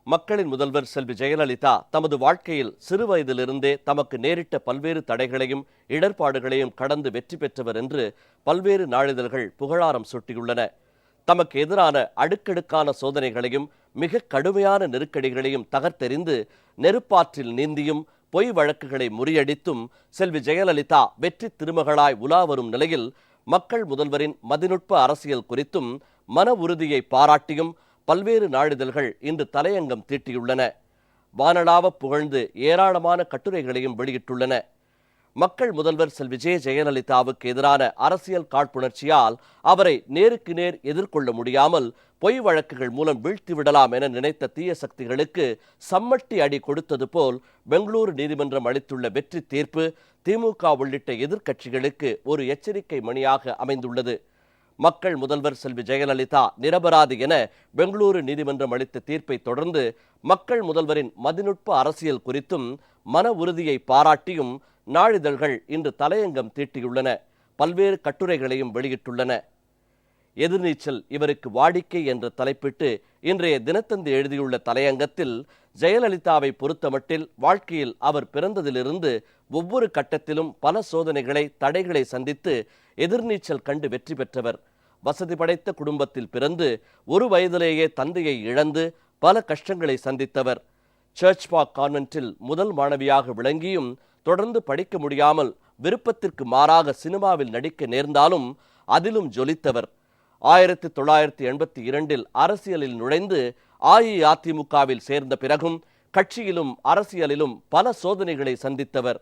மக்களின் முதல்வர் செல்வி ஜெயலலிதா தமது வாழ்க்கையில் சிறு வயதிலிருந்தே தமக்கு நேரிட்ட பல்வேறு தடைகளையும் இடர்பாடுகளையும் கடந்து வெற்றி பெற்றவர் என்று பல்வேறு நாளிதழ்கள் புகழாரம் சூட்டியுள்ளன. தமக்கு எதிரான அடுக்கடுக்கான சோதனைகளையும் மிக கடுமையான நெருக்கடிகளையும் தகர்த்தெறிந்து நெருப்பாற்றில் நீந்தியும் பொய் வழக்குகளை முறியடித்தும் செல்வி ஜெயலலிதா வெற்றி திருமகளாய் உலா வரும் நிலையில் மக்கள் முதல்வரின் மதிநுட்ப அரசியல் குறித்தும் மன உறுதியை பாராட்டியும் பல்வேறு நாளிதழ்கள் இன்று தலையங்கம் தீட்டியுள்ளன. வானளாவ புகழ்ந்து ஏராளமான கட்டுரைகளையும் வெளியிட்டுள்ளன. மக்கள் முதல்வர் செல்வி ஜெயலலிதாவுக்கு எதிரான அரசியல் காழ்ப்புணர்ச்சியால் அவரை நேருக்கு நேர் எதிர்கொள்ள முடியாமல் பொய் வழக்குகள் மூலம் வீழ்த்திவிடலாம் என நினைத்த தீய சக்திகளுக்கு சம்மட்டி அடி கொடுத்தது போல் பெங்களூரு நீதிமன்றம் அளித்துள்ள வெற்றி தீர்ப்பு திமுக உள்ளிட்ட எதிர்க்கட்சிகளுக்கு ஒரு எச்சரிக்கை மணியாக அமைந்துள்ளது. மக்கள் முதல்வர் செல்வி ஜெயலலிதா நிரபராதி என பெங்களூரு நீதிமன்றம் அளித்த தீர்ப்பை தொடர்ந்து மக்கள் முதல்வரின் மதிநுட்ப அரசியல் குறித்தும் மன உறுதியை பாராட்டியும் நாளிதழ்கள் இன்று தலையங்கம் தீட்டியுள்ளன. பல்வேறு கட்டுரைகளையும் வெளியிட்டுள்ளன. எதிர்நீச்சல் இவருக்கு வாடிக்கை என்று தலைப்பிட்டு இன்றைய தினத்தந்தி எழுதியுள்ள தலையங்கத்தில் ஜெயலலிதாவை பொறுத்தமட்டில் வாழ்க்கையில் அவர் பிறந்ததிலிருந்து ஒவ்வொரு கட்டத்திலும் பல சோதனைகளை தடைகளை சந்தித்து எதிர்நீச்சல் கண்டு வெற்றி பெற்றவர். வசதி படைத்த குடும்பத்தில் பிறந்து ஒரு வயதிலேயே தந்தையை இழந்து பல கஷ்டங்களை சந்தித்தவர். சர்ச் பார்க் கான்வென்ட்டில் முதல் மாணவியாக விளங்கியும் தொடர்ந்து படிக்க முடியாமல் விருப்பத்திற்கு மாறாக சினிமாவில் நடிக்க நேர்ந்தாலும் அதிலும் ஜொலித்தவர். 1982 அரசியலில் நுழைந்து அஇஅதிமுகவில் சேர்ந்த பிறகும் கட்சியிலும் அரசியலிலும் பல சோதனைகளை சந்தித்தவர்.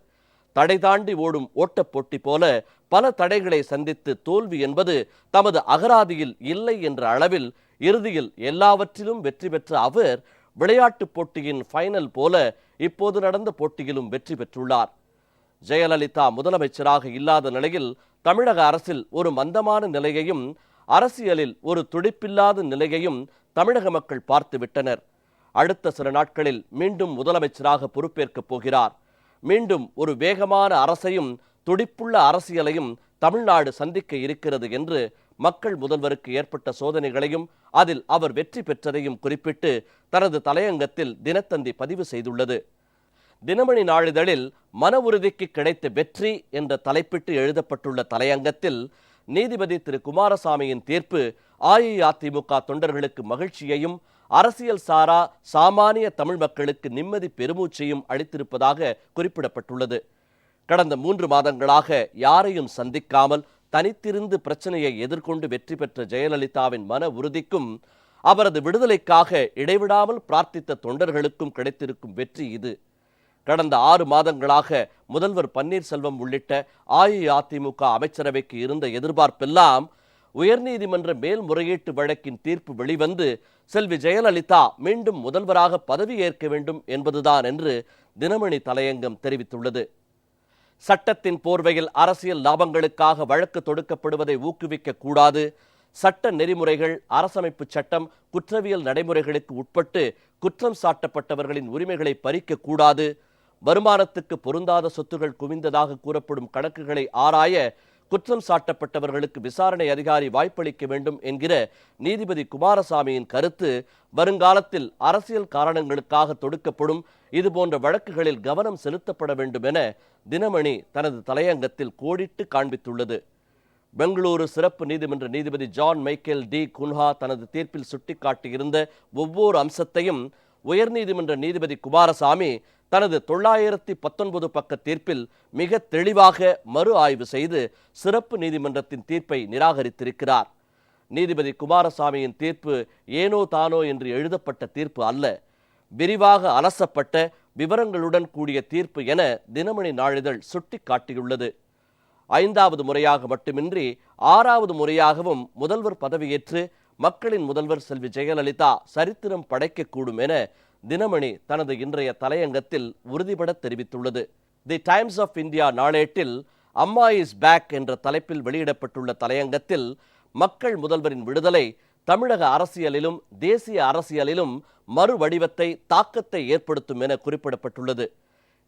தடை தாண்டி ஓடும் ஓட்டப் போட்டி போல பல தடைகளை சந்தித்து தோல்வி என்பது தமது அகராதியில் இல்லை என்ற அளவில் இறுதியில் எல்லாவற்றிலும் வெற்றி பெற்ற அவர் விளையாட்டுப் போட்டியின் ஃபைனல் போல இப்போது நடந்த போட்டியிலும் வெற்றி பெற்றுள்ளார். ஜெயலலிதா முதலமைச்சராக இல்லாத நிலையில் தமிழக அரசில் ஒரு மந்தமான நிலையையும் அரசியலில் ஒரு துடிப்பில்லாத நிலையையும் தமிழக மக்கள் பார்த்து விட்டனர். அடுத்த சில நாட்களில் மீண்டும் முதலமைச்சராக பொறுப்பேற்கப் போகிறார். மீண்டும் ஒரு வேகமான அரசையும் துடிப்புள்ள அரசியலையும் தமிழ்நாடு சந்திக்க இருக்கிறது என்று மக்கள் முதல்வருக்கு ஏற்பட்ட சோதனைகளையும் அதில் அவர் வெற்றி பெற்றதையும் குறிப்பிட்டு தனது தலையங்கத்தில் தினத்தந்தி பதிவு செய்துள்ளது. தினமணி நாளிதழில் மன உறுதிக்கு கிடைத்த வெற்றி என்ற தலைப்பிட்டு எழுதப்பட்டுள்ள தலையங்கத்தில் நீதிபதி திரு குமாரசாமியின் தீர்ப்பு அஇஅதிமுக தொண்டர்களுக்கு மகிழ்ச்சியையும் அரசியல் சாரா சாமானிய தமிழ் மக்களுக்கு நிம்மதி பெருமூச்சையும் அளித்திருப்பதாக குறிப்பிடப்பட்டுள்ளது. கடந்த 3 மாதங்களாக யாரையும் சந்திக்காமல் தனித்திருந்து பிரச்சனையை எதிர்கொண்டு வெற்றி பெற்ற ஜெயலலிதாவின் மன உறுதிக்கும் அவரது விடுதலைக்காக இடைவிடாமல் பிரார்த்தித்த தொண்டர்களுக்கும் கிடைத்திருக்கும் வெற்றி இது. கடந்த 6 மாதங்களாக முதல்வர் பன்னீர்செல்வம் உள்ளிட்ட அஇஅதிமுக அமைச்சரவைக்கு இருந்த எதிர்பார்ப்பெல்லாம் உயர்நீதிமன்ற மேல்முறையீட்டு வழக்கின் தீர்ப்பு வெளிவந்து செல்வி ஜெயலலிதா மீண்டும் முதல்வராக பதவியேற்க வேண்டும் என்பதுதான் என்று தினமணி தலையங்கம் தெரிவித்துள்ளது. சட்டத்தின் போர்வையில் அரசியல் லாபங்களுக்காக வழக்கு தொடுக்கப்படுவதை ஊக்குவிக்க கூடாது. சட்ட நெறிமுறைகள், அரசமைப்பு சட்டம், குற்றவியல் நடைமுறைகளுக்கு உட்பட்டு குற்றம் சாட்டப்பட்டவர்களின் உரிமைகளை பறிக்க கூடாது. வருமானத்துக்கு பொருந்தாத சொத்துகள் குவிந்ததாக கூறப்படும் கணக்குகளை ஆராய குற்றம் சாட்டப்பட்டவர்களுக்கு விசாரணை அதிகாரி வாய்ப்பளிக்க வேண்டும் என்கிற நீதிபதி குமாரசாமியின் கருத்து வருங்காலத்தில் அரசியல் காரணங்களுக்காக தொடுக்கப்படும் இதுபோன்ற வழக்குகளில் கவனம் செலுத்தப்பட வேண்டும் என தினமணி தனது தலையங்கத்தில் கோடிட்டு காண்பித்துள்ளது. பெங்களூரு சிறப்பு நீதிமன்ற நீதிபதி ஜான் மைக்கேல் டி குன்ஹா தனது தீர்ப்பில் சுட்டிக்காட்டியிருந்த ஒவ்வொரு அம்சத்தையும் உயர்நீதிமன்ற நீதிபதி குமாரசாமி தனது 919 பக்க தீர்ப்பில் மிக தெளிவாக மறு ஆய்வு செய்து சிறப்பு நீதிமன்றத்தின் தீர்ப்பை நிராகரித்திருக்கிறார். நீதிபதி குமாரசாமியின் தீர்ப்பு ஏனோ தானோ என்று எழுதப்பட்ட தீர்ப்பு அல்ல, விரிவாக அலசப்பட்ட விவரங்களுடன் கூடிய தீர்ப்பு என தினமணி நாளிதழ் சுட்டிக்காட்டியுள்ளது. 5வது முறையாக மட்டுமின்றி 6வது முறையாகவும் முதல்வர் பதவியேற்று மக்களின் முதல்வர் செல்வி ஜெயலலிதா சரித்திரம் படைக்கக்கூடும் என தினமணி தனது இன்றைய தலையங்கத்தில் உறுதிபட தெரிவித்துள்ளது. தி டைம்ஸ் ஆஃப் இந்தியா நாளேட்டில் அம்மா இஸ் பேக் என்ற தலைப்பில் வெளியிடப்பட்டுள்ள தலையங்கத்தில் மக்கள் முதல்வரின் விடுதலை தமிழக அரசியலிலும் தேசிய அரசியலிலும் மறு வடிவத்தை, தாக்கத்தை ஏற்படுத்தும் என குறிப்பிடப்பட்டுள்ளது.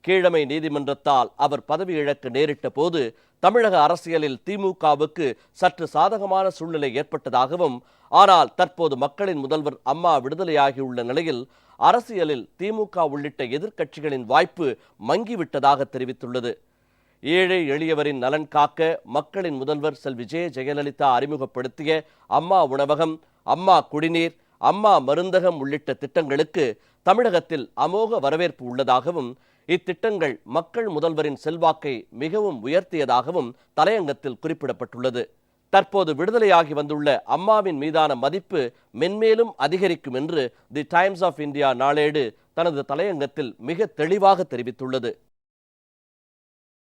கீழமை நீதிமன்றத்தால் அவர் பதவி இழக்க நேரிட்ட போது தமிழக அரசியலில் திமுகவுக்கு சற்று சாதகமான சூழ்நிலை ஏற்பட்டதாகவும், ஆனால் தற்போது மக்களின் முதல்வர் அம்மா விடுதலையாகியுள்ள நிலையில் அரசியலில் திமுக உள்ளிட்ட எதிர்க்கட்சிகளின் வாய்ப்பு மங்கிவிட்டதாக தெரிவித்துள்ளது. ஏழை எளியவரின் நலன் காக்க மக்களின் முதல்வர் செல்வி ஜெயலலிதா அறிமுகப்படுத்திய அம்மா உணவகம், அம்மா குடிநீர், அம்மா மருந்தகம் உள்ளிட்ட திட்டங்களுக்கு தமிழகத்தில் அமோக வரவேற்பு உள்ளதாகவும் இத்திட்டங்கள் மக்கள் முதல்வரின் செல்வாக்கை மிகவும் உயர்த்தியதாகவும் தலையங்கத்தில் குறிப்பிடப்பட்டுள்ளது. தற்போது விடுதலையாகி வந்துள்ள அம்மாவின் மீதான மதிப்பு மென்மேலும் அதிகரிக்கும் என்று தி டைம்ஸ் ஆஃப் இந்தியா நாளேடு தனது தலையங்கத்தில் மிக தெளிவாக தெரிவித்துள்ளது.